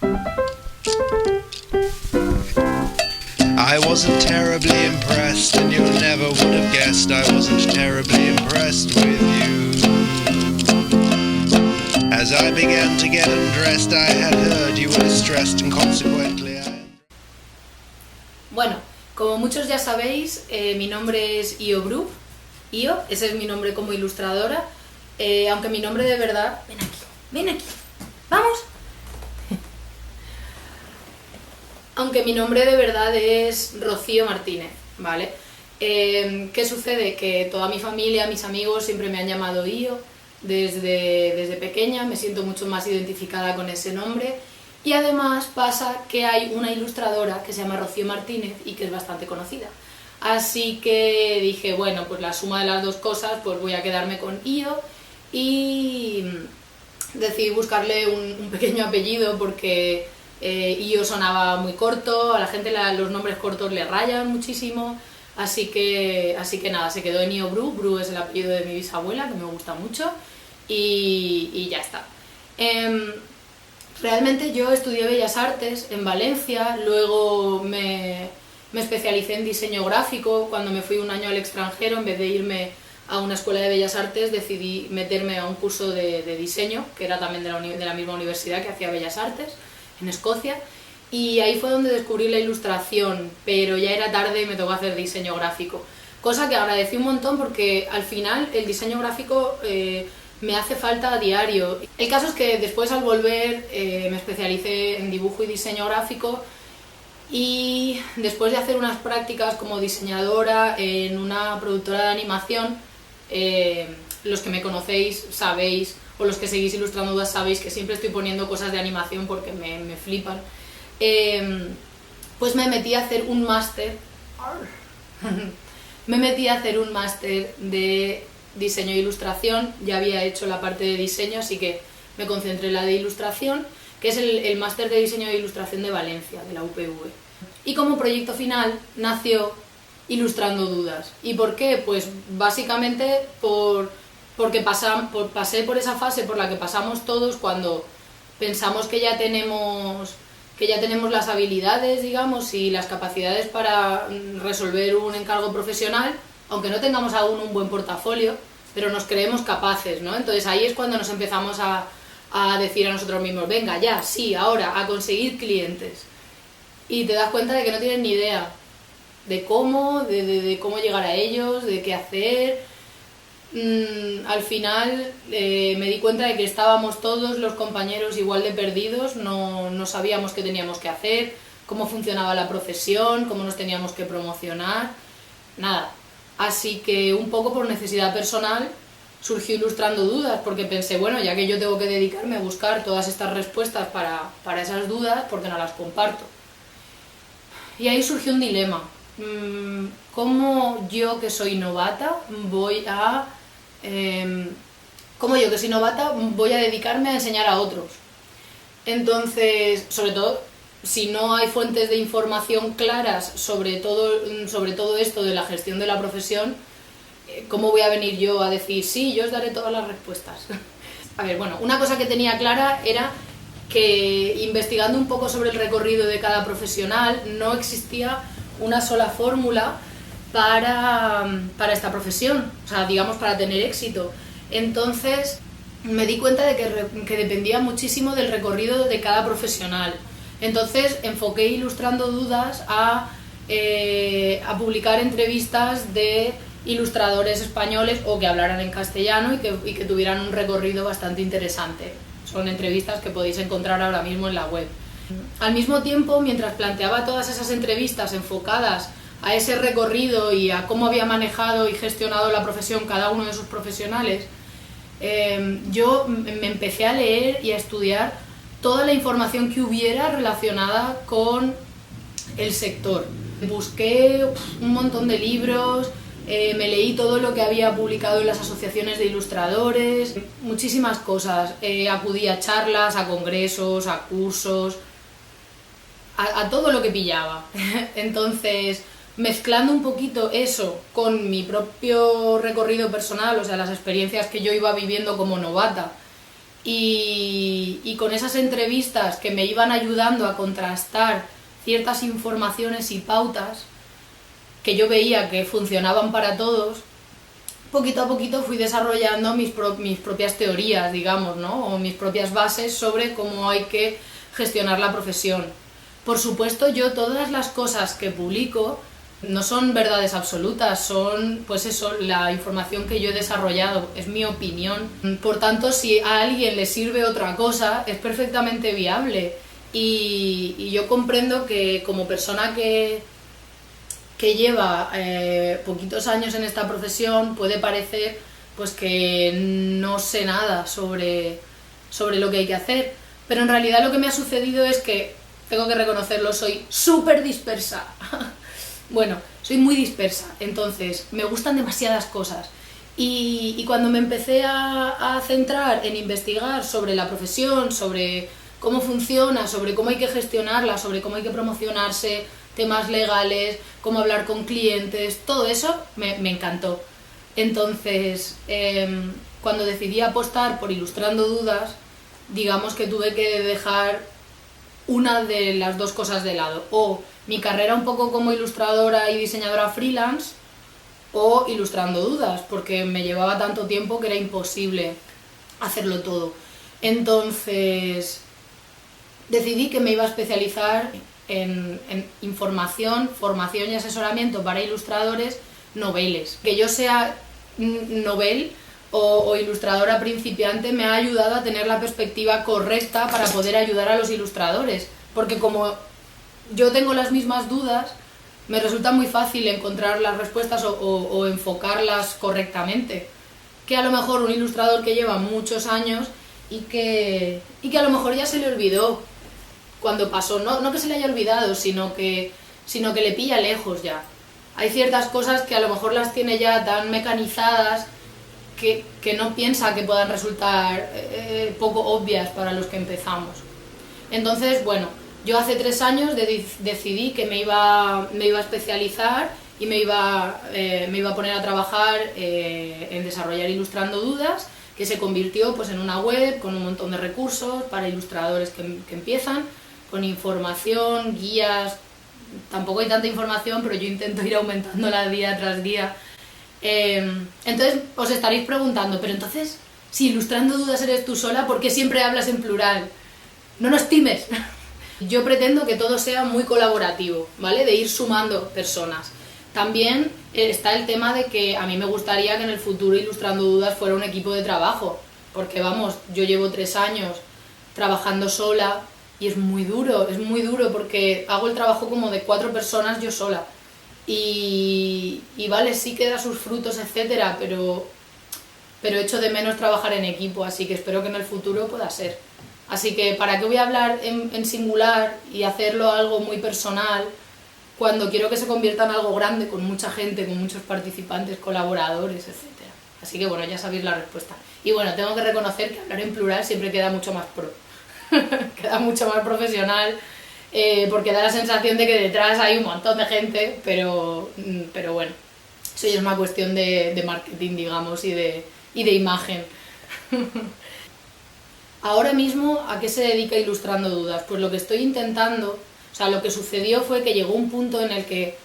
I wasn't terribly impressed, and you never would have guessed I wasn't terribly impressed with you. As I began to get undressed, I had heard you were distressed, and consequently Bueno, como muchos ya sabéis, mi nombre es Io Bru. Io, ese es mi nombre como ilustradora, aunque mi nombre de verdad... Ven aquí, vamos. Aunque mi nombre de verdad es Rocío Martínez, ¿vale? ¿Qué sucede? Que toda mi familia, mis amigos siempre me han llamado Io desde pequeña, me siento mucho más identificada con ese nombre y además pasa que hay una ilustradora que se llama Rocío Martínez y que es bastante conocida. Así que dije, bueno, pues la suma de las dos cosas, pues voy a quedarme con Io y decidí buscarle un pequeño apellido porque... Io sonaba muy corto, a la gente los nombres cortos le rayan muchísimo, así que nada, se quedó en Io Bru. Bru es el apellido de mi bisabuela, que me gusta mucho, y ya está. Realmente yo estudié Bellas Artes en Valencia, luego me especialicé en diseño gráfico. Cuando me fui un año al extranjero, en vez de irme a una escuela de Bellas Artes, decidí meterme a un curso de diseño, que era también de la misma universidad que hacía Bellas Artes, en Escocia, y ahí fue donde descubrí la ilustración, pero ya era tarde y me tocó hacer diseño gráfico, cosa que agradecí un montón porque al final el diseño gráfico me hace falta a diario. El caso es que después al volver me especialicé en dibujo y diseño gráfico, y después de hacer unas prácticas como diseñadora en una productora de animación, los que me conocéis sabéis, o los que seguís Ilustrando Dudas sabéis que siempre estoy poniendo cosas de animación porque me flipan, pues me metí a hacer un máster de diseño e ilustración. Ya había hecho la parte de diseño, así que me concentré en la de ilustración, que es el máster de diseño e ilustración de Valencia, de la UPV. Y como proyecto final nació Ilustrando Dudas. ¿Y por qué? Pues básicamente porque pasé por esa fase por la que pasamos todos cuando pensamos que ya tenemos las habilidades, digamos, y las capacidades para resolver un encargo profesional, aunque no tengamos aún un buen portafolio, pero nos creemos capaces, ¿no? Entonces ahí es cuando nos empezamos a decir a nosotros mismos, venga, ya, sí, ahora, a conseguir clientes. Y te das cuenta de que no tienes ni idea de cómo llegar a ellos, de qué hacer. Al final me di cuenta de que estábamos todos los compañeros igual de perdidos, no sabíamos qué teníamos que hacer, cómo funcionaba la profesión, cómo nos teníamos que promocionar, nada. Así que un poco por necesidad personal surgió Ilustrando Dudas, porque pensé, bueno, ya que yo tengo que dedicarme a buscar todas estas respuestas para esas dudas, ¿por qué no las comparto? Y ahí surgió un dilema. ¿Cómo yo, que soy novata, voy a dedicarme a enseñar a otros? Entonces, sobre todo, si no hay fuentes de información claras sobre todo esto de la gestión de la profesión, ¿cómo voy a venir yo a decir, sí, yo os daré todas las respuestas? A ver, bueno, una cosa que tenía clara era que investigando un poco sobre el recorrido de cada profesional, no existía una sola fórmula para esta profesión, o sea, digamos, para tener éxito. Entonces me di cuenta de que dependía muchísimo del recorrido de cada profesional. Entonces enfoqué Ilustrando Dudas a publicar entrevistas de ilustradores españoles o que hablaran en castellano y que tuvieran un recorrido bastante interesante. Son entrevistas que podéis encontrar ahora mismo en la web. Al mismo tiempo, mientras planteaba todas esas entrevistas enfocadas a ese recorrido y a cómo había manejado y gestionado la profesión cada uno de esos profesionales, yo me empecé a leer y a estudiar toda la información que hubiera relacionada con el sector. Busqué un montón de libros, me leí todo lo que había publicado en las asociaciones de ilustradores, muchísimas cosas. Acudí a charlas, a congresos, a cursos, a todo lo que pillaba. Entonces, mezclando un poquito eso con mi propio recorrido personal, o sea, las experiencias que yo iba viviendo como novata, y con esas entrevistas que me iban ayudando a contrastar ciertas informaciones y pautas que yo veía que funcionaban para todos, poquito a poquito fui desarrollando mis propias teorías, digamos, ¿no? O mis propias bases sobre cómo hay que gestionar la profesión. Por supuesto, yo todas las cosas que publico no son verdades absolutas, son, pues eso, la información que yo he desarrollado, es mi opinión. Por tanto, si a alguien le sirve otra cosa, es perfectamente viable. Y yo comprendo que como persona que lleva poquitos años en esta profesión, puede parecer pues que no sé nada sobre lo que hay que hacer. Pero en realidad lo que me ha sucedido es que, tengo que reconocerlo, soy súper dispersa. Bueno, soy muy dispersa, entonces me gustan demasiadas cosas. Y cuando me empecé a centrar en investigar sobre la profesión, sobre cómo funciona, sobre cómo hay que gestionarla, sobre cómo hay que promocionarse, temas legales, cómo hablar con clientes, todo eso me encantó. Entonces, cuando decidí apostar por Ilustrando Dudas, digamos que tuve que dejar una de las dos cosas de lado, o mi carrera un poco como ilustradora y diseñadora freelance, o Ilustrando Dudas, porque me llevaba tanto tiempo que era imposible hacerlo todo. Entonces decidí que me iba a especializar en información, formación y asesoramiento para ilustradores noveles. Que yo sea novel o ilustradora principiante me ha ayudado a tener la perspectiva correcta para poder ayudar a los ilustradores, porque como yo tengo las mismas dudas, me resulta muy fácil encontrar las respuestas o enfocarlas correctamente, que a lo mejor un ilustrador que lleva muchos años y que a lo mejor ya se le olvidó cuando pasó, no que se le haya olvidado, sino que le pilla lejos ya. Hay ciertas cosas que a lo mejor las tiene ya tan mecanizadas que no piensa que puedan resultar poco obvias para los que empezamos. Entonces, bueno, yo hace 3 años decidí que me iba a especializar y me iba a poner a trabajar en desarrollar Ilustrando Dudas, que se convirtió pues en una web con un montón de recursos para ilustradores que empiezan, con información, guías. Tampoco hay tanta información, pero yo intento ir aumentándola día tras día. Entonces os estaréis preguntando, pero entonces, si Ilustrando Dudas eres tú sola, ¿por qué siempre hablas en plural? No nos times. Yo pretendo que todo sea muy colaborativo, ¿vale? De ir sumando personas. También está el tema de que a mí me gustaría que en el futuro Ilustrando Dudas fuera un equipo de trabajo, porque vamos, yo llevo 3 años trabajando sola y es muy duro porque hago el trabajo como de 4 personas yo sola. Y vale, sí que da sus frutos, etcétera, pero echo de menos trabajar en equipo, así que espero que en el futuro pueda ser. Así que, ¿para qué voy a hablar en singular y hacerlo algo muy personal cuando quiero que se convierta en algo grande, con mucha gente, con muchos participantes, colaboradores, etcétera? Así que bueno, ya sabéis la respuesta. Y bueno, tengo que reconocer que hablar en plural siempre queda mucho más pro, queda mucho más profesional, porque da la sensación de que detrás hay un montón de gente, pero bueno, eso ya es una cuestión de marketing, digamos, y de imagen. Ahora mismo, ¿a qué se dedica Ilustrando Dudas? Pues lo que estoy intentando, o sea, lo que sucedió fue que llegó un punto en el que,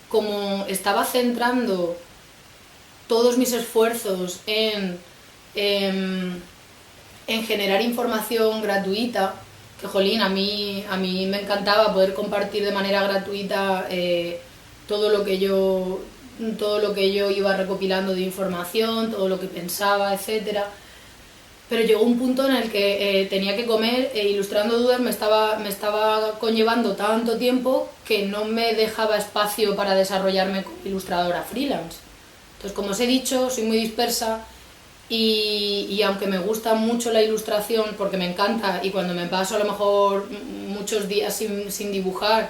como estaba centrando todos mis esfuerzos en generar información gratuita, que jolín, a mí me encantaba poder compartir de manera gratuita todo lo que yo iba recopilando de información, todo lo que pensaba, etcétera. Pero llegó un punto en el que tenía que comer, Ilustrando Dudas me estaba conllevando tanto tiempo que no me dejaba espacio para desarrollarme como ilustradora freelance. Entonces, como os he dicho, soy muy dispersa y aunque me gusta mucho la ilustración, porque me encanta, y cuando me paso a lo mejor muchos días sin dibujar,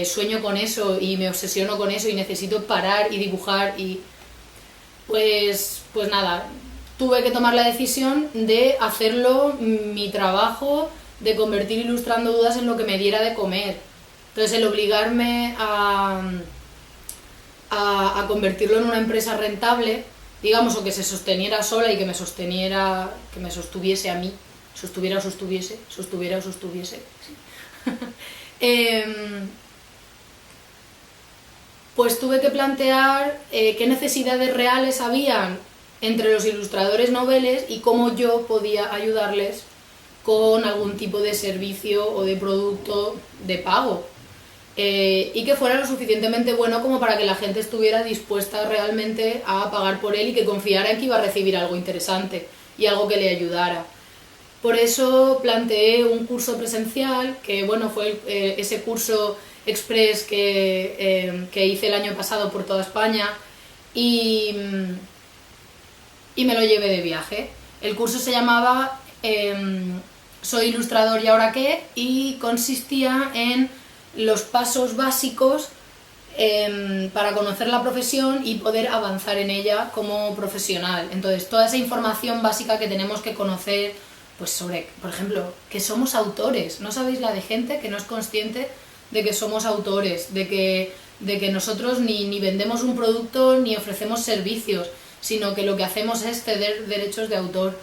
sueño con eso y me obsesiono con eso y necesito parar y dibujar y pues nada, tuve que tomar la decisión de hacerlo mi trabajo, de convertir Ilustrando Dudas en lo que me diera de comer. Entonces el obligarme a convertirlo en una empresa rentable digamos, o que se sosteniera sola y que me sostuviese a mí, sostuviera o sostuviese, sí. Pues tuve que plantear qué necesidades reales habían entre los ilustradores noveles y cómo yo podía ayudarles con algún tipo de servicio o de producto de pago. Y que fuera lo suficientemente bueno como para que la gente estuviera dispuesta realmente a pagar por él y que confiara en que iba a recibir algo interesante y algo que le ayudara. Por eso planteé un curso presencial, que bueno, fue ese curso express que hice el año pasado por toda España y me lo llevé de viaje. El curso se llamaba Soy ilustrador y ahora qué, y consistía en los pasos básicos para conocer la profesión y poder avanzar en ella como profesional. Entonces, toda esa información básica que tenemos que conocer, pues sobre, por ejemplo, que somos autores. No sabéis la de gente que no es consciente de que somos autores, de que nosotros ni vendemos un producto ni ofrecemos servicios, sino que lo que hacemos es ceder derechos de autor.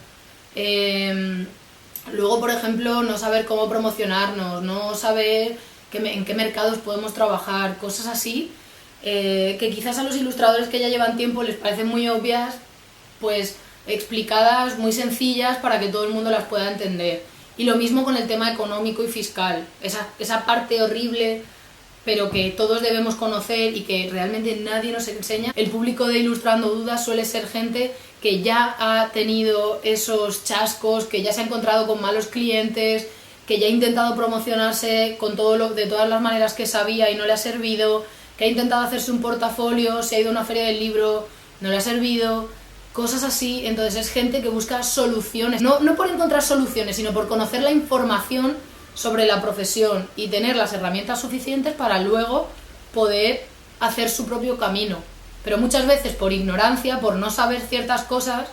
Luego, por ejemplo, no saber cómo promocionarnos, no saber en qué mercados podemos trabajar, cosas así, que quizás a los ilustradores que ya llevan tiempo les parecen muy obvias, pues explicadas muy sencillas para que todo el mundo las pueda entender. Y lo mismo con el tema económico y fiscal, esa parte horrible, pero que todos debemos conocer y que realmente nadie nos enseña. El público de Ilustrando Dudas suele ser gente que ya ha tenido esos chascos, que ya se ha encontrado con malos clientes, que ya ha intentado promocionarse de todas las maneras que sabía y no le ha servido, que ha intentado hacerse un portafolio, se ha ido a una feria del libro, no le ha servido, cosas así. Entonces es gente que busca soluciones, no por encontrar soluciones, sino por conocer la información sobre la profesión y tener las herramientas suficientes para luego poder hacer su propio camino. Pero muchas veces por ignorancia, por no saber ciertas cosas,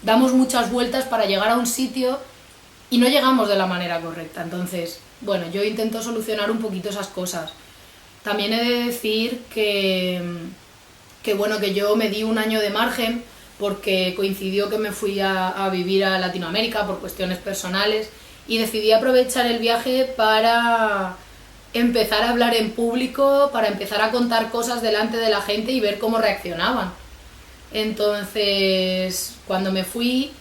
damos muchas vueltas para llegar a un sitio y no llegamos de la manera correcta. Entonces, bueno, yo intento solucionar un poquito esas cosas. También he de decir que yo me di un año de margen porque coincidió que me fui a vivir a Latinoamérica por cuestiones personales y decidí aprovechar el viaje para empezar a hablar en público, para empezar a contar cosas delante de la gente y ver cómo reaccionaban. Entonces, cuando me fui,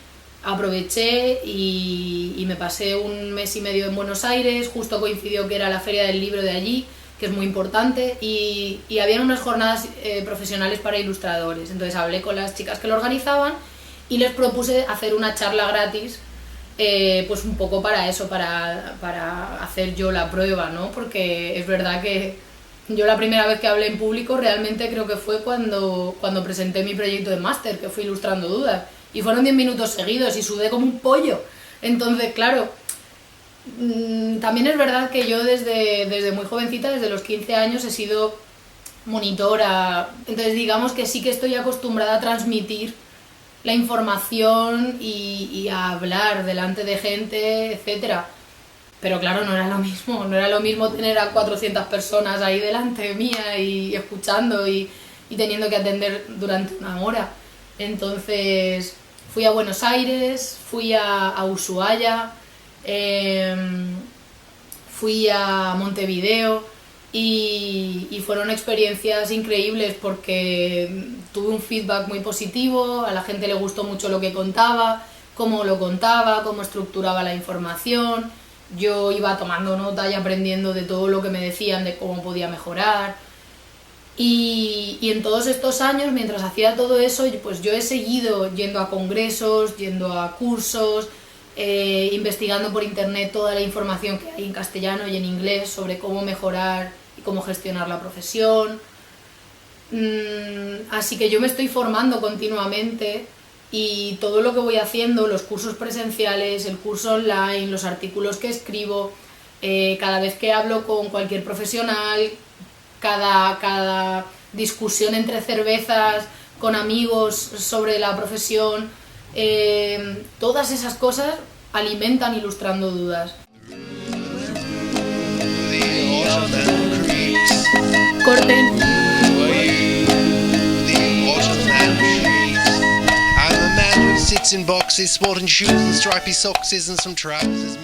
aproveché y me pasé un mes y medio en Buenos Aires, justo coincidió que era la feria del libro de allí, que es muy importante, y habían unas jornadas profesionales para ilustradores. Entonces hablé con las chicas que lo organizaban y les propuse hacer una charla gratis, pues un poco para eso, para hacer yo la prueba, ¿no? Porque es verdad que yo la primera vez que hablé en público realmente creo que fue cuando presenté mi proyecto de máster, que fue Ilustrando Dudas, y fueron 10 minutos seguidos y sudé como un pollo. Entonces, claro, también es verdad que yo desde muy jovencita, desde los 15 años, he sido monitora. Entonces digamos que sí que estoy acostumbrada a transmitir la información y a hablar delante de gente, etcétera. Pero claro, no era lo mismo tener a 400 personas ahí delante mía y escuchando y teniendo que atender durante una hora. Entonces fui a Buenos Aires, fui a Ushuaia, fui a Montevideo y fueron experiencias increíbles porque tuve un feedback muy positivo, a la gente le gustó mucho lo que contaba, cómo lo contaba, cómo estructuraba la información. Yo iba tomando nota y aprendiendo de todo lo que me decían, de cómo podía mejorar. Y en todos estos años, mientras hacía todo eso, pues yo he seguido yendo a congresos, yendo a cursos, investigando por internet toda la información que hay en castellano y en inglés sobre cómo mejorar y cómo gestionar la profesión. Así que yo me estoy formando continuamente y todo lo que voy haciendo, los cursos presenciales, el curso online, los artículos que escribo, cada vez que hablo con cualquier profesional, cada discusión entre cervezas, con amigos sobre la profesión, todas esas cosas alimentan Ilustrando Dudas. Corten. in boxes, sporting shoes and stripy socks and some trousers.